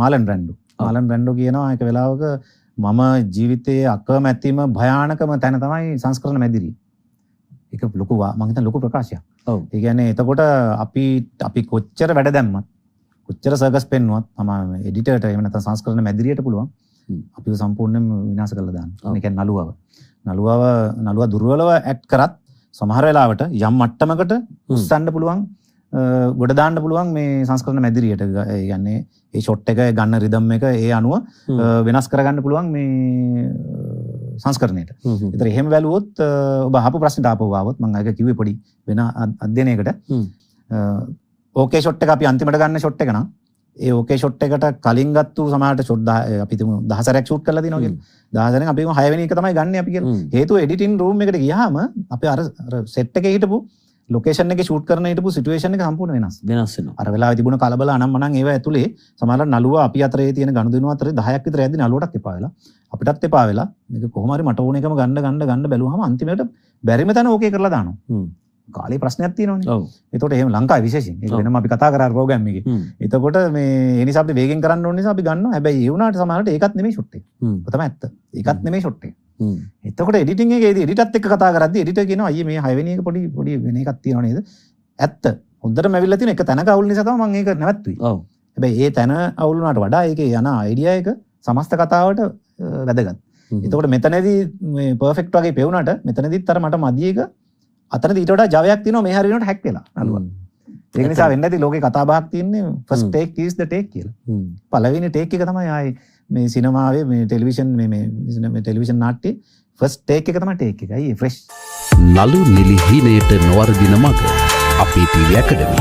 මාලන් බ්‍රැන්ඩෝ කියනවා එක වෙලාවක මම ජීවිතයේ අකමැතිම භයානකම තැන තමයි සංස්කරණ මැදිරිය. ඒක ලොකු මම හිතන ලොකු ප්‍රකාශයක්. ඔව්. ඒ කියන්නේ එතකොට අපි කොච්චර වැඩ දැම්මත් කොච්චර සර්කස් පෙන්නුවත් තමයි එඩිටර්ට එහෙම නැත්නම් සංස්කරණ මැදිරියට පුළුවන් අපිව සම්පූර්ණයෙන්ම විනාශ කරලා දාන්න. ඒ කියන්නේ නළුවා දුර්වලව ඇඩ් කරත් සමහර වෙලාවට යම් මට්ටමකට උස්සන්න පුළුවන් ගොඩ දාන්න පුළුවන් මේ සංස්කරණ මැදිරියට. ඒ කියන්නේ ඒ ෂොට් එක ගන්න රිදම් එක ඒ අනුව වෙනස් කරගන්න පුළුවන් මේ සංස්කරණයට. ඒතර එහෙම බැලුවොත් ඔබ අහපු ප්‍රශ්නට ආපහු ආවොත් මම අයක කිව්වේ පොඩි වෙන අධ්‍යයනයකට ඕකේ ෂොට් එක අපි අන්තිමට ගන්න ෂොට් එක නම් ඒ ඕකේ ෂොට් එකට කලින් ගත්තු සමහරට ෂොට් අපි තුමු 10 සැරයක් ෂූට් කරලා දිනවා කියලා. 10 සැරෙන් අපි 6 වෙනි එක තමයි ගන්න අපි කියලා. හේතුව එඩිටින් රූම් එකට ගියාම අපි අර සෙට් එකේ හිටපු ලොකේෂන් එකේ ෂූට් කරන හිටපු සිටුේෂන් එක සම්පූර්ණ වෙනස් වෙනවා. අර වෙලාවේ තිබුණ කලබල අනම්මනම් ඒව ඇතුලේ සමහරවිට නළුවා අපි අතරේ තියෙන ගනුදෙනුව අතරේ 10ක් විතර යද්දි නළුවටත් එපා වෙලා අපිටත් එපා වෙලා මේක කොහොම හරි මට ඕන එකම ගන්න බැලුවාම අන්තිමට බැරිම තැන ඕකේ කරලා දානවා. කාලේ ප්‍රශ්නයක් තියෙනවනේ. ඔව්. ඒතකොට එහෙම ලංකාවේ විශේෂයෙන් ඒක වෙනම අපි කතා කරා ප්‍රෝග්‍රෑම් එකේ. එතකොට මේ ඒ නිසා අපි වේගෙන් කරන්න ඕන නිසා අපි ගන්නවා. හැබැයි ඒ වුණාට සමහරවිට ඒකත් නෙමෙයි ෂොට් එක. ඒක තමයි ඇත්ත. ඒකත් නෙමෙයි ෂොට් එක. එතකොට එඩිටින් එකේදී එඩිටත් එක්ක කතා කරද්දී එඩිටර් කියනවා අයියේ මේ 6 වෙනි එක පොඩි වෙන එකක් තියෙනව නේද? ඇත්ත. හොඳටම ඇවිල්ලා තියෙන එක තැනක අවුල් නිසා තමයි මම ඒක නැවැත්තුවේ. ඔව්. හැබැයි ඒ තැන අවුල් වුණාට වඩා ඒකේ යන අයිඩියා එක සමස්ත කතාවට වැදගත්. එතකොට මෙතනදී මේ පර්ෆෙක්ට් වගේ පෙවුනට මෙතනදිත් අර මට මදි එක අතනදී ඊට වඩා ජවයක් තියෙනවා මේ හරියට හැක් වෙලා නළුවා. ඒක නිසා වෙන්නේ නැති ලෝකේ කතා බහක් තියෙන්නේ first take is the take කියලා. පළවෙනි take එක තමයි ආයේ මේ සිනමාවේ මේ ටෙලිවිෂන් මේ ටෙලිවිෂන් නාට්‍යයේ first take එක තමයි take එක. අයියේ fresh. නළු නිලි හීනයට නොවර්දින මග අපේ TV ඇකඩමි